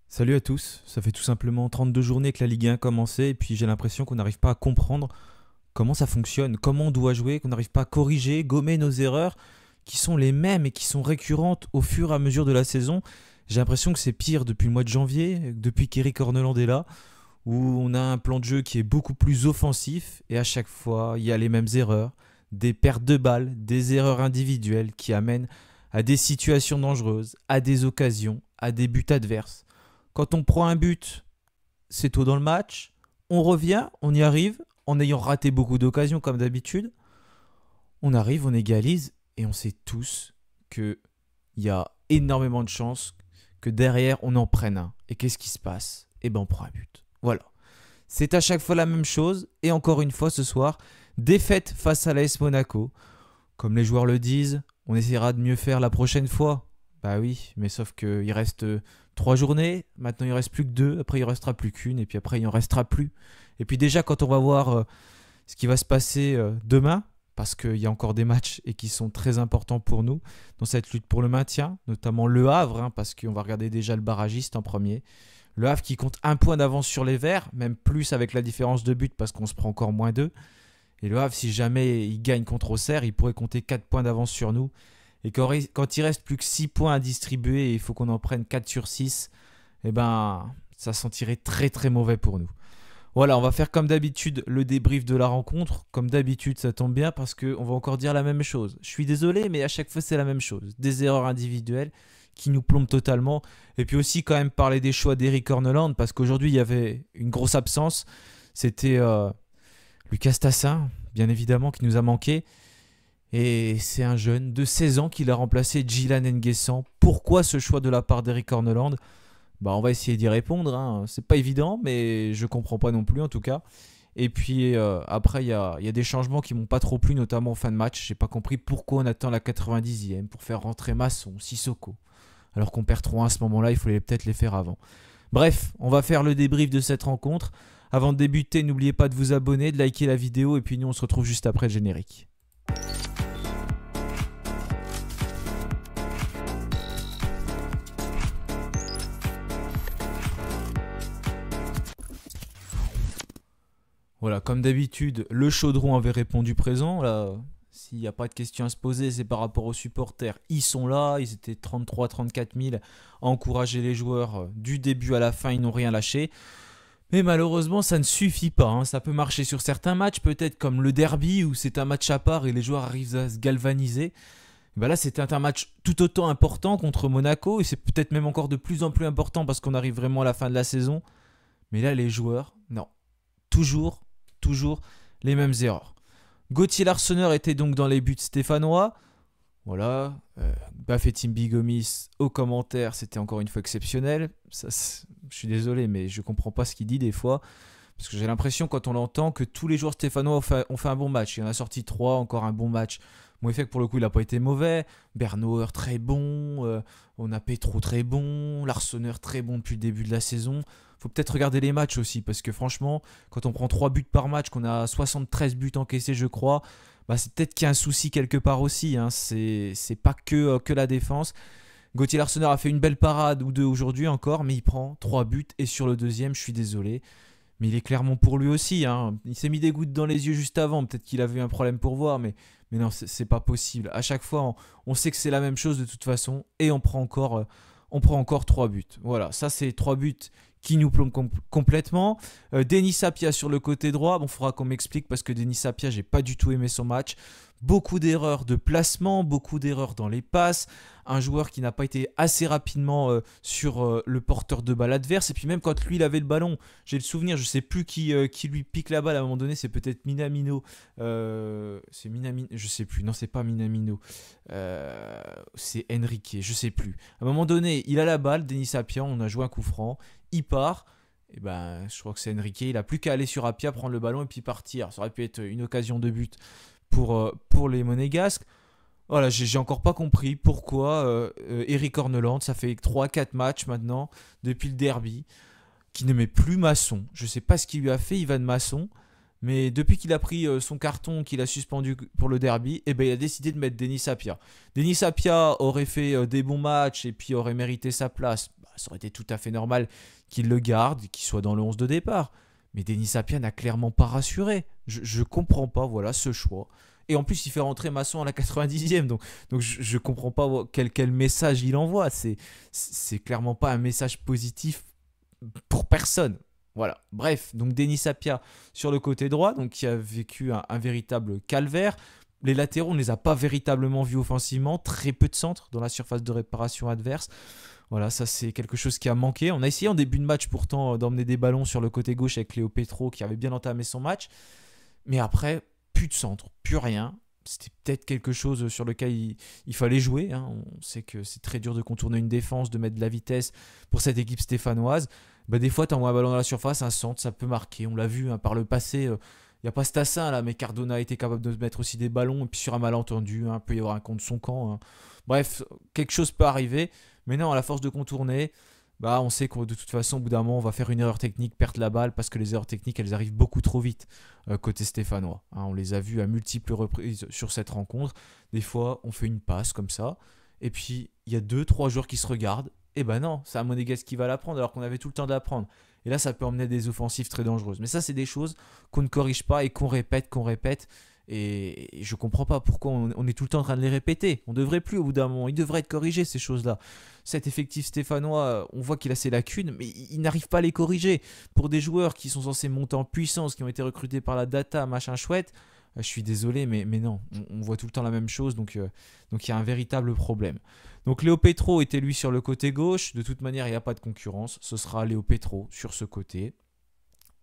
Salut à tous, ça fait tout simplement 32 journées que la Ligue 1 a commencé et puis j'ai l'impression qu'on n'arrive pas à comprendre comment ça fonctionne, comment on doit jouer, qu'on n'arrive pas à corriger, gommer nos erreurs qui sont les mêmes et qui sont récurrentes au fur et à mesure de la saison. J'ai l'impression que c'est pire depuis le mois de janvier, depuis qu'Eric Orneland est là, où on a un plan de jeu qui est beaucoup plus offensif et à chaque fois il y a les mêmes erreurs, des pertes de balles, des erreurs individuelles qui amènent à des situations dangereuses, à des occasions, à des buts adverses. Quand on prend un but, c'est tôt dans le match. On revient, on y arrive, en ayant raté beaucoup d'occasions comme d'habitude. On arrive, on égalise, et on sait tous qu'il y a énormément de chances que derrière, on en prenne un. Et qu'est-ce qui se passe? Eh ben, on prend un but. Voilà. C'est à chaque fois la même chose, et encore une fois ce soir, défaite face à l'AS Monaco. Comme les joueurs le disent, on essaiera de mieux faire la prochaine fois. Bah oui, mais sauf qu'il reste 3 journées, maintenant il ne reste plus que deux, après il ne restera plus qu'une, et puis après il n'en restera plus. Et puis déjà quand on va voir ce qui va se passer demain, parce qu'il y a encore des matchs et qui sont très importants pour nous dans cette lutte pour le maintien, notamment Le Havre, hein, parce qu'on va regarder déjà le barragiste en premier. Le Havre qui compte un point d'avance sur les Verts, même plus avec la différence de but parce qu'on se prend encore moins d'eux. Et Le Havre, si jamais il gagne contre Auxerre, il pourrait compter 4 points d'avance sur nous. Et quand il reste plus que 6 points à distribuer et il faut qu'on en prenne 4 sur 6, eh ben, ça sentirait très très mauvais pour nous. Voilà, on va faire comme d'habitude le débrief de la rencontre. Comme d'habitude, ça tombe bien parce qu'on va encore dire la même chose. Je suis désolé, mais à chaque fois, c'est la même chose. Des erreurs individuelles qui nous plombent totalement. Et puis aussi, quand même, parler des choix d'Eric Orneland parce qu'aujourd'hui, il y avait une grosse absence. C'était Lucas Tassin, bien évidemment, qui nous a manqué. Et c'est un jeune de 16 ans qui l'a remplacé, Djilan Nguessan. Pourquoi ce choix de la part d'Eric Orneland? Bah, on va essayer d'y répondre, hein. C'est pas évident, mais je comprends pas non plus en tout cas. Et puis après, il y a des changements qui m'ont pas trop plu, notamment en fin de match. J'ai pas compris pourquoi on attend la 90e pour faire rentrer Masson, Sissoko. Alors qu'on perd 3-1 à ce moment-là, il fallait peut-être les faire avant. Bref, on va faire le débrief de cette rencontre. Avant de débuter, n'oubliez pas de vous abonner, de liker la vidéo, et puis nous on se retrouve juste après le générique. Voilà, comme d'habitude, le chaudron avait répondu présent. Là, s'il n'y a pas de questions à se poser, c'est par rapport aux supporters. Ils sont là, ils étaient 33-34 000 à encourager les joueurs du début à la fin, ils n'ont rien lâché. Mais malheureusement, ça ne suffit pas, hein. Ça peut marcher sur certains matchs, peut-être comme le derby, où c'est un match à part et les joueurs arrivent à se galvaniser. Ben là, c'était un match tout autant important contre Monaco, et c'est peut-être même encore de plus en plus important parce qu'on arrive vraiment à la fin de la saison. Mais là, les joueurs, non. Toujours, toujours les mêmes erreurs. Gauthier Larsonneur était donc dans les buts stéphanois. Voilà. Bafetim Bigomis aux commentaires, c'était encore une fois exceptionnel. Ça, je suis désolé, mais je comprends pas ce qu'il dit des fois. Parce que j'ai l'impression, quand on l'entend, que tous les joueurs stéphanois ont fait un bon match. Il en a sorti 3, encore un bon match. Bon, effet que pour le coup, il n'a pas été mauvais. Bernauer, très bon. On a Petro, très bon. Larsonneur, très bon depuis le début de la saison. Faut peut-être regarder les matchs aussi, parce que franchement, quand on prend 3 buts par match, qu'on a 73 buts encaissés, je crois, bah c'est peut-être qu'il y a un souci quelque part aussi, hein. C'est pas que la défense. Gauthier Larsonneur a fait une belle parade ou deux aujourd'hui encore, mais il prend 3 buts et sur le deuxième, je suis désolé. Mais il est clairement pour lui aussi, hein. Il s'est mis des gouttes dans les yeux juste avant. Peut-être qu'il avait eu un problème pour voir, mais non, c'est pas possible. À chaque fois, on sait que c'est la même chose de toute façon. Et on prend encore 3 buts. Voilà, ça c'est 3 buts qui nous plombent complètement. Denis Sapia sur le côté droit. Bon, il faudra qu'on m'explique parce que Denis Sapia, j'ai pas du tout aimé son match. Beaucoup d'erreurs de placement, beaucoup d'erreurs dans les passes. Un joueur qui n'a pas été assez rapidement sur le porteur de balle adverse. Et puis même quand lui, il avait le ballon, j'ai le souvenir, je sais plus qui lui pique la balle à un moment donné. C'est peut-être Minamino. C'est Minamino, je sais plus. Non, c'est pas Minamino. C'est Enrique, je sais plus. À un moment donné, il a la balle, Denis Sapia, on a joué un coup franc. Il part. Et ben, je crois que c'est Enrique. Il a plus qu'à aller sur Apia, prendre le ballon et puis partir. Ça aurait pu être une occasion de but pour les Monégasques. Voilà, j'ai encore pas compris pourquoi Eric Orneland, ça fait 3-4 matchs maintenant, depuis le derby, qui ne met plus Masson. Je sais pas ce qu'il lui a fait, Ivan Masson, mais depuis qu'il a pris son carton, qu'il a suspendu pour le derby, eh ben, il a décidé de mettre Denis Sapia. Denis Sapia aurait fait des bons matchs et puis aurait mérité sa place. Bah, ça aurait été tout à fait normal qu'il le garde, qu'il soit dans le 11 de départ. Mais Denis Sapia n'a clairement pas rassuré. Je comprends pas, voilà, ce choix. Et en plus, il fait rentrer Masson à la 90e. Donc je comprends pas quel message il envoie. C'est clairement pas un message positif pour personne. Voilà. Bref, donc Denis Sapia sur le côté droit, donc qui a vécu un véritable calvaire. Les latéraux, on ne les a pas véritablement vus offensivement. Très peu de centres dans la surface de réparation adverse. Voilà, ça c'est quelque chose qui a manqué. On a essayé en début de match pourtant d'emmener des ballons sur le côté gauche avec Léo Petro qui avait bien entamé son match. Mais après, plus de centre, plus rien. C'était peut-être quelque chose sur lequel il fallait jouer. Hein. On sait que c'est très dur de contourner une défense, de mettre de la vitesse pour cette équipe stéphanoise. Bah, des fois, tu envoies un ballon dans la surface, un centre, ça peut marquer. On l'a vu hein, par le passé. Il n'y a pas Stassin là, mais Cardona a été capable de mettre aussi des ballons. Et puis sur un malentendu, hein, peut y avoir un contre son camp. Hein. Bref, quelque chose peut arriver. Mais non, à la force de contourner, bah, on sait que de toute façon, au bout d'un moment, on va faire une erreur technique, perdre la balle, parce que les erreurs techniques, elles arrivent beaucoup trop vite côté stéphanois. Hein, on les a vues à multiples reprises sur cette rencontre. Des fois, on fait une passe comme ça, et puis il y a 2-3 joueurs qui se regardent, et ben non, c'est un Monégasque qui va la prendre, alors qu'on avait tout le temps de la prendre. Et là, ça peut emmener des offensives très dangereuses. Mais ça, c'est des choses qu'on ne corrige pas et qu'on répète. Et je comprends pas pourquoi on est tout le temps en train de les répéter. On devrait plus au bout d'un moment. Il devrait être corrigé ces choses-là. Cet effectif stéphanois, on voit qu'il a ses lacunes, mais il n'arrive pas à les corriger. Pour des joueurs qui sont censés monter en puissance, qui ont été recrutés par la data, machin chouette, je suis désolé, mais non. On voit tout le temps la même chose, donc il y a un véritable problème. Donc Léo Petro était lui sur le côté gauche. De toute manière, il n'y a pas de concurrence. Ce sera Léo Petro sur ce côté.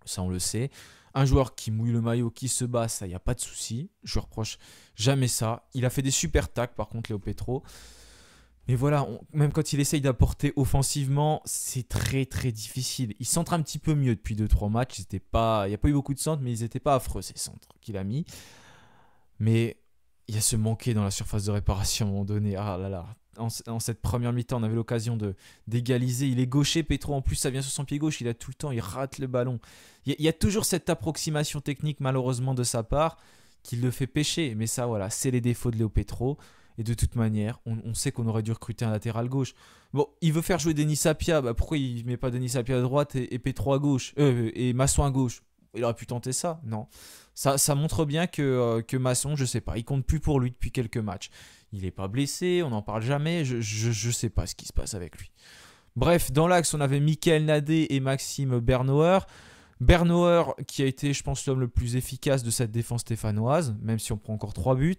Ça, on le sait. Un joueur qui mouille le maillot, qui se bat, ça, il n'y a pas de souci. Je ne reproche jamais ça. Il a fait des super tacles, par contre, Léo Petro. Mais voilà, même quand il essaye d'apporter offensivement, c'est très très difficile. Il centre un petit peu mieux depuis 2-3 matchs. Il n'y a pas eu beaucoup de centres, mais ils n'étaient pas affreux, ces centres qu'il a mis. Mais il y a ce manqué dans la surface de réparation à un moment donné. Ah là là. En cette première mi-temps, on avait l'occasion d'égaliser. Il est gaucher, Petro, en plus, ça vient sur son pied gauche. Il a tout le temps, il rate le ballon. Il y a toujours cette approximation technique, malheureusement, de sa part, qui le fait pêcher. Mais ça, voilà, c'est les défauts de Léo Petro. Et de toute manière, on sait qu'on aurait dû recruter un latéral gauche. Bon, il veut faire jouer Denis Sapia. Bah, pourquoi il ne met pas Denis Sapia à droite et Petro à gauche et Masson à gauche? Il aurait pu tenter ça, non. Ça montre bien que Masson, je sais pas, il compte plus pour lui depuis quelques matchs. Il n'est pas blessé, on n'en parle jamais, je sais pas ce qui se passe avec lui. Bref, dans l'axe, on avait Michael Nadé et Maxime Bernauer. Bernauer qui a été, je pense, l'homme le plus efficace de cette défense stéphanoise, même si on prend encore 3 buts.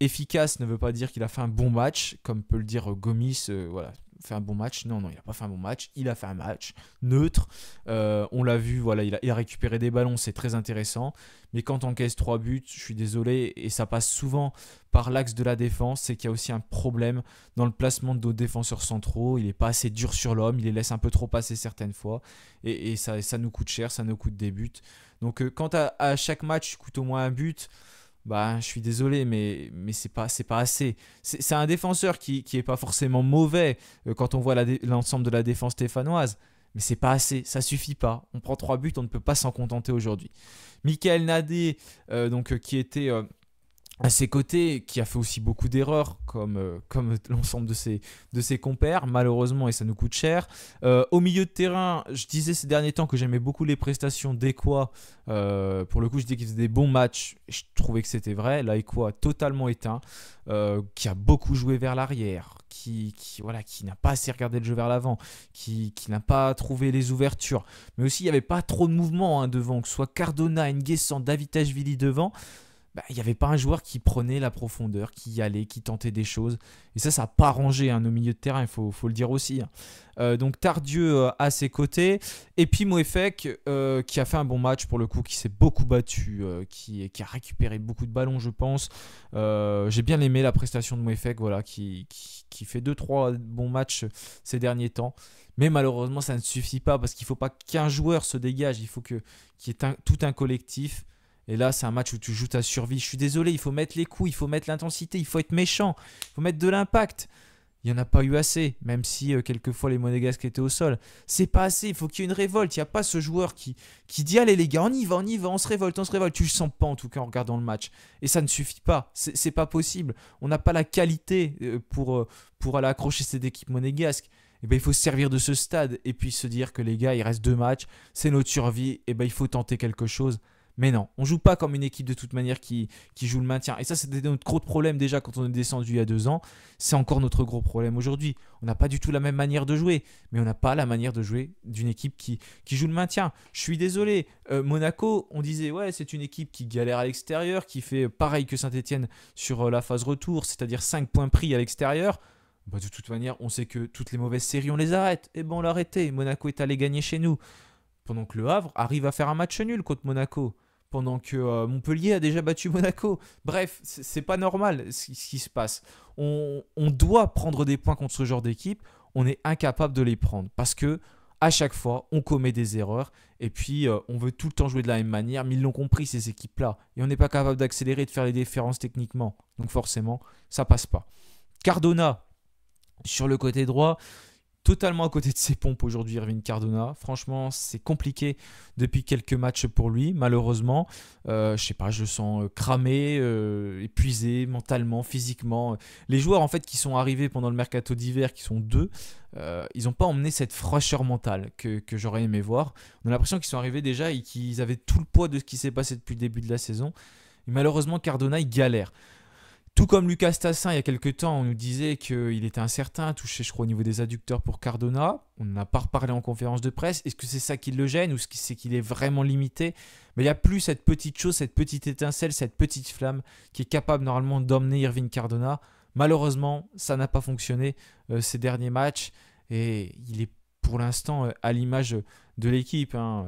Efficace ne veut pas dire qu'il a fait un bon match, comme peut le dire Gomis, voilà, fait un bon match. Non, il n'a pas fait un bon match, il a fait un match neutre. On l'a vu, voilà, il a récupéré des ballons, c'est très intéressant. Mais quand on encaisse 3 buts, je suis désolé, et ça passe souvent par l'axe de la défense, c'est qu'il y a aussi un problème dans le placement de nos défenseurs centraux. Il n'est pas assez dur sur l'homme, il les laisse un peu trop passer certaines fois, et ça nous coûte cher, ça nous coûte des buts. Donc quand à chaque match, tu coûtes au moins un but, bah, je suis désolé, mais c'est pas assez. C'est un défenseur qui est pas forcément mauvais quand on voit l'ensemble de la défense stéphanoise, mais c'est pas assez, ça suffit pas. On prend 3 buts, on ne peut pas s'en contenter aujourd'hui. Michael Nadé, qui était à ses côtés, qui a fait aussi beaucoup d'erreurs, comme l'ensemble de ses compères, malheureusement, et ça nous coûte cher. Au milieu de terrain, je disais ces derniers temps que j'aimais beaucoup les prestations d'Ekwa. Pour le coup, je disais qu'il faisait des bons matchs, et je trouvais que c'était vrai. Là, Ekwa totalement éteint, qui a beaucoup joué vers l'arrière, qui n'a pas assez regardé le jeu vers l'avant, qui n'a pas trouvé les ouvertures. Mais aussi, il n'y avait pas trop de mouvement devant, que ce soit Cardona, Nguessan, Davitashvili devant. Il n'y avait pas un joueur qui prenait la profondeur, qui y allait, qui tentait des choses. Et ça n'a pas arrangé nos milieux de terrain, il faut le dire aussi. Donc Tardieu à ses côtés. Et puis Moefek, qui a fait un bon match pour le coup, qui s'est beaucoup battu, qui a récupéré beaucoup de ballons, je pense. J'ai bien aimé la prestation de Moefek, voilà, qui fait 2-3 bons matchs ces derniers temps. Mais malheureusement, ça ne suffit pas, parce qu'il ne faut pas qu'un joueur se dégage, il faut qu'il y ait tout un collectif. Et là, c'est un match où tu joues ta survie. Je suis désolé, il faut mettre les coups, il faut mettre l'intensité, il faut être méchant, il faut mettre de l'impact. Il n'y en a pas eu assez, même si quelquefois les Monégasques étaient au sol. C'est pas assez, il faut qu'il y ait une révolte. Il n'y a pas ce joueur qui dit « Allez les gars, on y va, on se révolte, on se révolte ». Tu le sens pas en tout cas en regardant le match. Et ça ne suffit pas, c'est pas possible. On n'a pas la qualité pour aller accrocher cette équipe monégasque. et ben, il faut se servir de ce stade et puis se dire que les gars, il reste 2 matchs, c'est notre survie, et ben, il faut tenter quelque chose. Mais non, on joue pas comme une équipe de toute manière qui joue le maintien. Et ça, c'était notre gros problème déjà quand on est descendu il y a 2 ans. C'est encore notre gros problème aujourd'hui. On n'a pas du tout la même manière de jouer, mais on n'a pas la manière de jouer d'une équipe qui joue le maintien. Je suis désolé, Monaco, on disait ouais, c'est une équipe qui galère à l'extérieur, qui fait pareil que Saint-Etienne sur la phase retour, c'est-à-dire 5 points pris à l'extérieur. Bah, de toute manière, on sait que toutes les mauvaises séries, on les arrête. Et ben on l'a arrêté. Monaco est allé gagner chez nous. Pendant que le Havre arrive à faire un match nul contre Monaco. Pendant que Montpellier a déjà battu Monaco. Bref, c'est pas normal ce qui se passe. On doit prendre des points contre ce genre d'équipe. On est incapable de les prendre. Parce que à chaque fois, on commet des erreurs. Et puis, on veut tout le temps jouer de la même manière. Mais ils l'ont compris, ces équipes-là. Et on n'est pas capable d'accélérer, de faire les différences techniquement. Donc forcément, ça passe pas. Cardona, sur le côté droit, totalement à côté de ses pompes aujourd'hui, Irving Cardona. Franchement, c'est compliqué depuis quelques matchs pour lui, malheureusement. Je sais pas, je le sens cramé, épuisé mentalement, physiquement. Les joueurs en fait qui sont arrivés pendant le mercato d'hiver, qui sont 2, ils n'ont pas emmené cette fraîcheur mentale que j'aurais aimé voir. On a l'impression qu'ils sont arrivés déjà et qu'ils avaient tout le poids de ce qui s'est passé depuis le début de la saison. Et malheureusement, Cardona, il galère. Tout comme Lucas Tassin, il y a quelques temps, on nous disait qu'il était incertain, touché, je crois, au niveau des adducteurs pour Cardona. On n'en a pas reparlé en conférence de presse. Est-ce que c'est ça qui le gêne ou est-ce que c'est qu'il est vraiment limité? Mais il n'y a plus cette petite chose, cette petite étincelle, cette petite flamme qui est capable normalement d'emmener Irving Cardona. Malheureusement, ça n'a pas fonctionné ces derniers matchs et il est pour l'instant à l'image de l'équipe. Hein.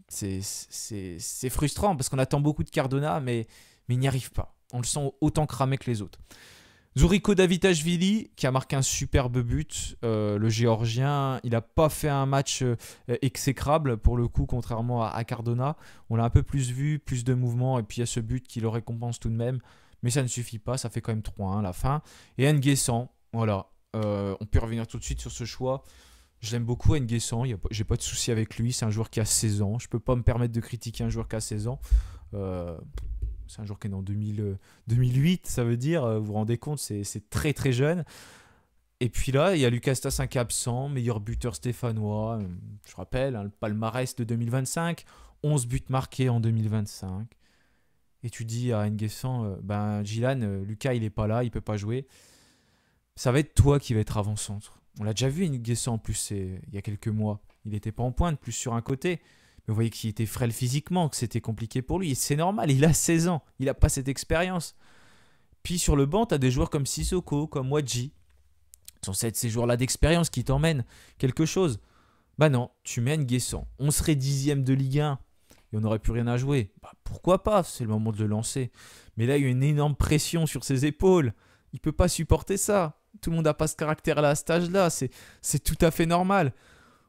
C'est frustrant parce qu'on attend beaucoup de Cardona, mais il n'y arrive pas. On le sent autant cramé que les autres. Zuriko Davitashvili qui a marqué un superbe but. Le Géorgien, il n'a pas fait un match exécrable pour le coup, contrairement à Cardona. On l'a un peu plus vu, plus de mouvements, et puis il y a ce but qui le récompense tout de même. Mais ça ne suffit pas, ça fait quand même 3-1 à la fin. Et N'Guessan, voilà. On peut revenir tout de suite sur ce choix. Je l'aime beaucoup, N'Guessan. J'ai pas de souci avec lui. C'est un joueur qui a 16 ans. Je ne peux pas me permettre de critiquer un joueur qui a 16 ans. C'est un joueur qui est né en 2008, ça veut dire, vous vous rendez compte, c'est très très jeune. Et puis là, il y a Lucas Tassin qui est absent, meilleur buteur stéphanois, je rappelle, hein, le palmarès de 2025, 11 buts marqués en 2025. Et tu dis à N'Guessan, Gillan, Lucas il est pas là, il peut pas jouer. Ça va être toi qui va être avant-centre. On l'a déjà vu N'Guessan en plus il y a quelques mois. Il n'était pas en pointe, plus sur un côté. Mais vous voyez qu'il était frêle physiquement, que c'était compliqué pour lui. Et c'est normal, il a 16 ans, il n'a pas cette expérience. Puis sur le banc, tu as des joueurs comme Sissoko, comme Wadji. Ce sont ces joueurs-là d'expérience qui t'emmènent quelque chose. Bah non, tu mets N'Guessan. On serait 10e de Ligue 1 et on n'aurait plus rien à jouer. Bah pourquoi pas, c'est le moment de le lancer. Mais là, il y a une énorme pression sur ses épaules. Il ne peut pas supporter ça. Tout le monde n'a pas ce caractère-là à cet âge-là. C'est tout à fait normal.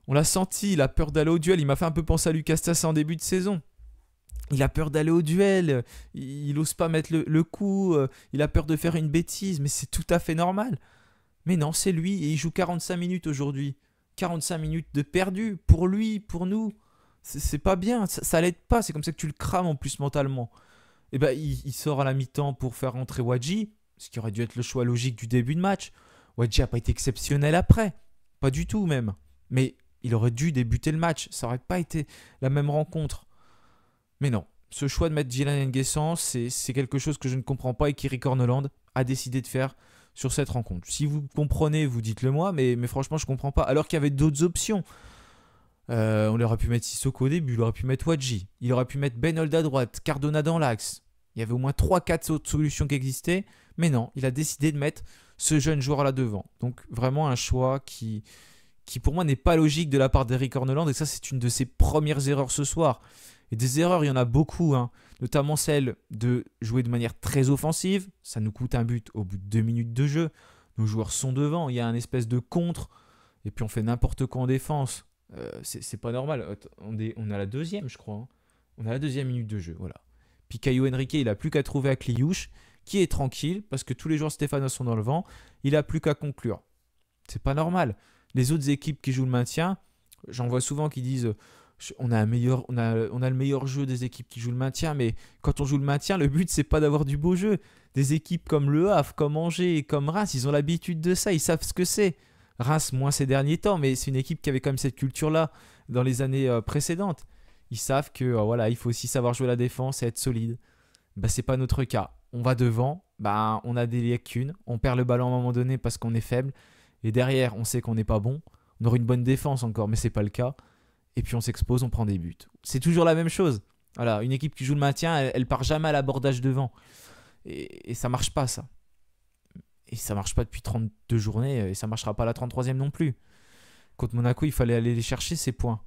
On l'a senti, il a peur d'aller au duel. Il m'a fait un peu penser à Lucas Tassin en début de saison. Il a peur d'aller au duel, il n'ose pas mettre le coup, il a peur de faire une bêtise, mais c'est tout à fait normal. Mais non, c'est lui, et il joue 45 minutes aujourd'hui. 45 minutes de perdu, pour lui, pour nous. C'est pas bien, ça l'aide pas, c'est comme ça que tu le crames en plus mentalement. Et ben, il sort à la mi-temps pour faire rentrer Wadji, ce qui aurait dû être le choix logique du début de match. Wadji n'a pas été exceptionnel après, pas du tout même. Mais il aurait dû débuter le match, ça n'aurait pas été la même rencontre. Mais non, ce choix de mettre Gillan N'Guessan, c'est quelque chose que je ne comprends pas et qu'Eric Horneland a décidé de faire sur cette rencontre. Si vous comprenez, vous dites-le moi, mais franchement, je ne comprends pas. Alors qu'il y avait d'autres options. On aurait pu mettre Sissoko au début, il aurait pu mettre Wadji, il aurait pu mettre Ben Old à droite, Cardona dans l'axe. Il y avait au moins 3-4 autres solutions qui existaient, mais non, il a décidé de mettre ce jeune joueur là devant. Donc vraiment un choix qui pour moi n'est pas logique de la part d'Eric Horneland, et ça c'est une de ses premières erreurs ce soir. Et des erreurs, il y en a beaucoup, hein. Notamment celle de jouer de manière très offensive, ça nous coûte un but au bout de 2 minutes de jeu, nos joueurs sont devant, il y a un espèce de contre, et puis on fait n'importe quoi en défense. C'est pas normal, on a la deuxième je crois, hein. On a la 2e minute de jeu, voilà. Puis Caio Henrique, il n'a plus qu'à trouver à Kliouche, qui est tranquille, parce que tous les joueurs stéphanois sont dans le vent, il n'a plus qu'à conclure. C'est pas normal. Les autres équipes qui jouent le maintien, j'en vois souvent qui disent on a le meilleur jeu des équipes qui jouent le maintien, mais quand on joue le maintien, le but c'est pas d'avoir du beau jeu. Des équipes comme Le Havre, comme Angers, comme Reims, ils ont l'habitude de ça, ils savent ce que c'est. Reims moins ces derniers temps, mais c'est une équipe qui avait quand même cette culture-là dans les années précédentes. Ils savent que voilà, il faut aussi savoir jouer la défense et être solide. Bah, c'est pas notre cas. On va devant, bah, on a des lacunes, on perd le ballon à un moment donné parce qu'on est faible, et derrière, on sait qu'on n'est pas bon. On aurait une bonne défense encore, mais c'est pas le cas. Et puis on s'expose, on prend des buts. C'est toujours la même chose. Voilà, une équipe qui joue le maintien, elle part jamais à l'abordage devant. Et ça marche pas, ça. Et ça marche pas depuis 32 journées, et ça marchera pas à la 33e non plus. Contre Monaco, il fallait aller les chercher, ces points.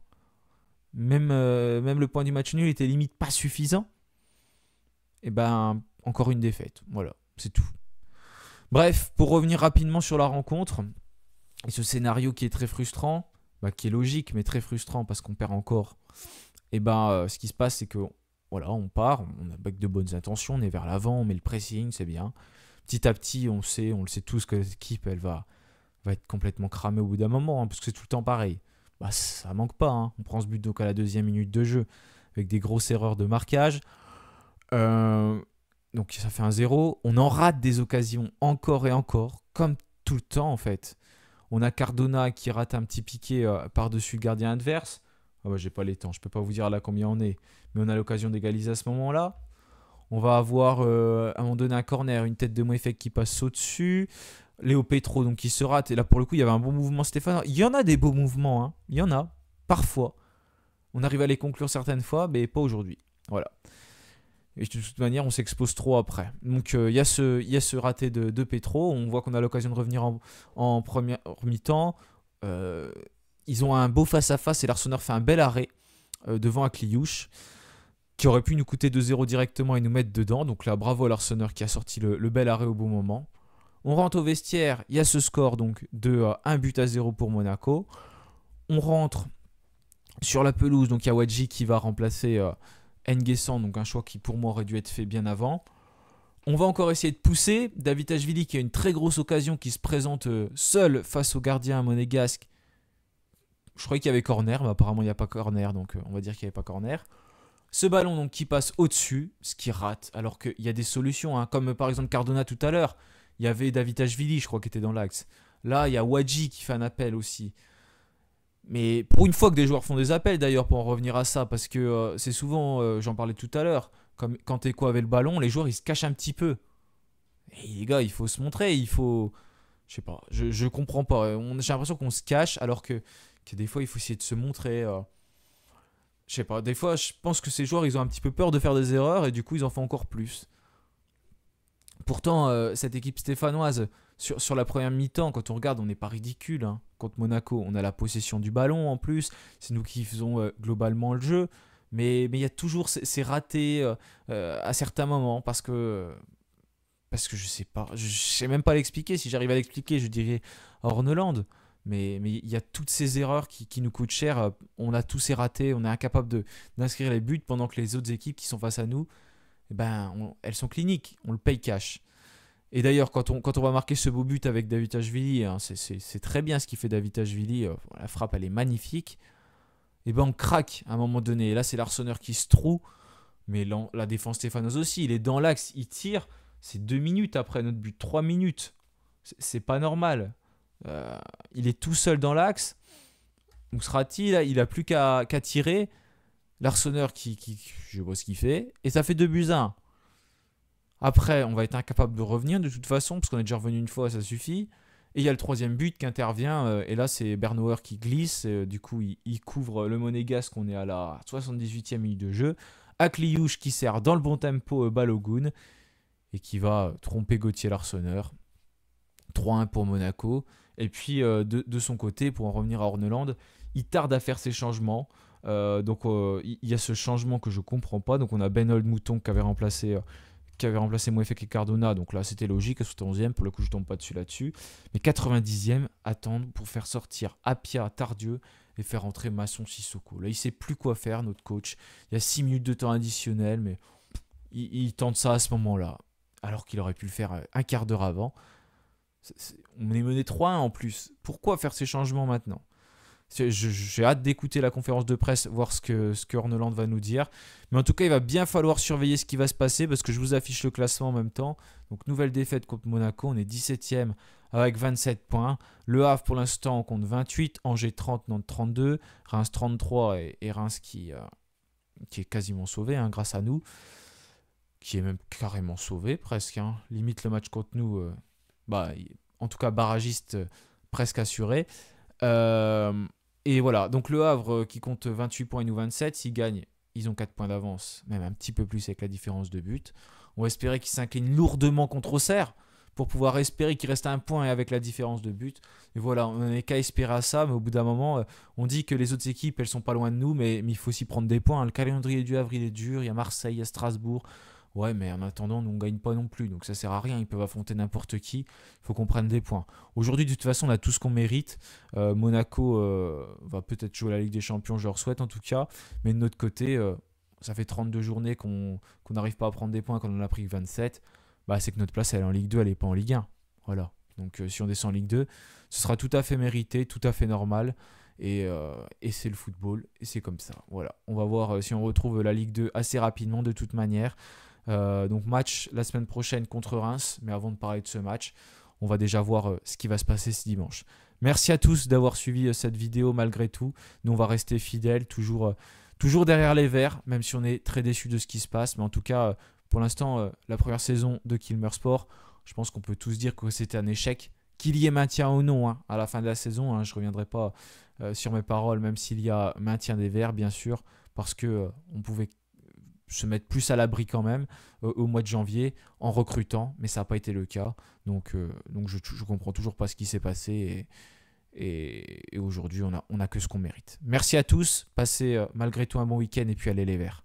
Même le point du match nul était limite pas suffisant. Et ben, encore une défaite. Voilà, c'est tout. Bref, pour revenir rapidement sur la rencontre, et ce scénario qui est très frustrant, bah, qui est logique, mais très frustrant parce qu'on perd encore. Et ben, ce qui se passe, c'est que voilà, on part, on a avec de bonnes intentions, on est vers l'avant, on met le pressing, c'est bien. Petit à petit, on le sait tous que l'équipe, elle va être complètement cramée au bout d'un moment, hein, parce que c'est tout le temps pareil. Bah, ça manque pas, hein. On prend ce but donc à la 2e minute de jeu, avec des grosses erreurs de marquage. Donc ça fait un 0. On en rate des occasions encore et encore, comme tout le temps en fait. On a Cardona qui rate un petit piqué par-dessus le gardien adverse. Ah bah, j'ai pas les temps, je peux pas vous dire là combien on est. Mais on a l'occasion d'égaliser à ce moment-là. On va avoir à un moment donné un corner, une tête de Mouefek qui passe au-dessus. Léo Petro donc qui se rate. Et là pour le coup il y avait un bon mouvement Stéphane. Il y en a des beaux mouvements, hein. Il y en a, parfois. On arrive à les conclure certaines fois, mais pas aujourd'hui. Voilà. Et de toute manière, on s'expose trop après. Donc, il y a ce raté de Petro. On voit qu'on a l'occasion de revenir en première mi-temps. Ils ont un beau face-à-face et l'Arsenal fait un bel arrêt devant Akliouche qui aurait pu nous coûter 2-0 directement et nous mettre dedans. Donc là, bravo à l'Arsenal qui a sorti le bel arrêt au bon moment. On rentre au vestiaire. Il y a ce score donc de 1-0 pour Monaco. On rentre sur la pelouse. Donc, il y a Wadji qui va remplacer N'Guessan, donc un choix qui pour moi aurait dû être fait bien avant. On va encore essayer de pousser. Davitashvili qui a une très grosse occasion qui se présente seul face au gardien monégasque. Je croyais qu'il y avait corner, mais apparemment il n'y a pas corner, donc on va dire qu'il n'y avait pas corner. Ce ballon donc qui passe au-dessus, ce qui rate, alors qu'il y a des solutions, hein, comme par exemple Cardona tout à l'heure. Il y avait Davitashvili, je crois, qui était dans l'axe. Là, il y a Wadji qui fait un appel aussi. Mais pour une fois que des joueurs font des appels d'ailleurs pour en revenir à ça, parce que c'est souvent, j'en parlais tout à l'heure, comme quand Eko avait le ballon, les joueurs ils se cachent un petit peu. Et les gars, il faut se montrer, il faut... Je sais pas, je comprends pas. J'ai l'impression qu'on se cache alors que des fois il faut essayer de se montrer. Je sais pas, des fois je pense que ces joueurs ils ont un petit peu peur de faire des erreurs et du coup ils en font encore plus. Pourtant, cette équipe stéphanoise, sur la première mi-temps, quand on regarde, on n'est pas ridicule, hein. Contre Monaco, on a la possession du ballon en plus. C'est nous qui faisons globalement le jeu. Mais il y a toujours ces ratés à certains moments parce que je sais pas. Je sais même pas l'expliquer. Si j'arrive à l'expliquer, je dirais Horneland. Mais il y a toutes ces erreurs qui nous coûtent cher. On a tous ces ratés. On est incapable d'inscrire les buts pendant que les autres équipes qui sont face à nous, eh ben, elles sont cliniques. On le paye cash. Et d'ailleurs, quand on va marquer ce beau but avec Davitashvili, hein, c'est très bien ce qu'il fait Davitashvili. La frappe, elle est magnifique. Et ben on craque à un moment donné. Et là, c'est l'Arsenal qui se trouve. Mais la défense stéphanoise aussi. Il est dans l'axe, il tire. C'est 2 minutes après notre but. 3 minutes. C'est pas normal. Il est tout seul dans l'axe. Donc Srati, là, il a plus qu'à tirer. L'Arsenal je vois ce qu'il fait. Et ça fait 2-1. Après, on va être incapable de revenir de toute façon, parce qu'on est déjà revenu une fois, ça suffit. Et il y a le 3e but qui intervient, et là c'est Bernauer qui glisse, du coup il couvre le Monégasque, on est à la 78e minute de jeu. Akliouche qui sert dans le bon tempo Balogun, et qui va tromper Gauthier Larsonneur. 3-1 pour Monaco. Et puis de son côté, pour en revenir à Horneland, il tarde à faire ses changements. Donc il y a ce changement que je comprends pas. Donc on a Ben Old-Mouton qui avait remplacé Mouefek et Cardona, donc là c'était logique, 71e, pour le coup je tombe pas là-dessus, mais 90e, attendre pour faire sortir Apia, Tardieu et faire entrer Masson Sissoko. Là il sait plus quoi faire, notre coach. Il y a 6 minutes de temps additionnel, mais il tente ça à ce moment-là, alors qu'il aurait pu le faire un quart d'heure avant. On est mené 3-1 en plus. Pourquoi faire ces changements maintenant ? J'ai hâte d'écouter la conférence de presse, voir ce que Horneland va nous dire. Mais en tout cas, il va bien falloir surveiller ce qui va se passer parce que je vous affiche le classement en même temps. Donc, nouvelle défaite contre Monaco. On est 17e avec 27 points. Le Havre, pour l'instant, compte 28. Angers 30, Nantes 32. Reims 33 et Reims qui est quasiment sauvé grâce à nous. Qui est même carrément sauvé presque. Limite le match contre nous, en tout cas barragiste presque assuré. Et voilà, donc le Havre qui compte 28 points et nous 27, s'ils gagnent, ils ont 4 points d'avance, même un petit peu plus avec la différence de but. On va espérer qu'ils s'inclinent lourdement contre Auxerre pour pouvoir espérer qu'il reste un point et avec la différence de but. Et voilà, on n'est qu'à espérer à ça, mais au bout d'un moment, on dit que les autres équipes, elles sont pas loin de nous, mais il faut aussi prendre des points. Le calendrier du Havre, il est dur, il y a Marseille, il y a Strasbourg. Ouais, mais en attendant, nous, on ne gagne pas non plus, donc ça sert à rien. Ils peuvent affronter n'importe qui. Il faut qu'on prenne des points. Aujourd'hui, de toute façon, on a tout ce qu'on mérite. Monaco va peut-être jouer la Ligue des Champions, je leur souhaite en tout cas. Mais de notre côté, ça fait 32 journées qu'on n'arrive pas à prendre des points quand on en a pris que 27. C'est que notre place, elle est en Ligue 2, elle n'est pas en Ligue 1. Voilà. Donc si on descend en Ligue 2, ce sera tout à fait mérité, tout à fait normal. Et c'est le football, et c'est comme ça. Voilà. On va voir si on retrouve la Ligue 2 assez rapidement de toute manière. Donc match la semaine prochaine contre Reims, mais avant de parler de ce match, on va déjà voir ce qui va se passer ce dimanche. Merci à tous d'avoir suivi cette vidéo malgré tout. Nous on va rester fidèles, toujours derrière les Verts, même si on est très déçus de ce qui se passe. Mais en tout cas, pour l'instant, la première saison de Kilmer Sport, je pense qu'on peut tous dire que c'était un échec. Qu'il y ait maintien ou non à la fin de la saison, je ne reviendrai pas sur mes paroles, même s'il y a maintien des Verts, bien sûr, parce qu'on pouvait se mettre plus à l'abri quand même au mois de janvier en recrutant, mais ça n'a pas été le cas. Donc je comprends toujours pas ce qui s'est passé et aujourd'hui on a que ce qu'on mérite. Merci à tous, passez malgré tout un bon week-end et puis allez les Verts.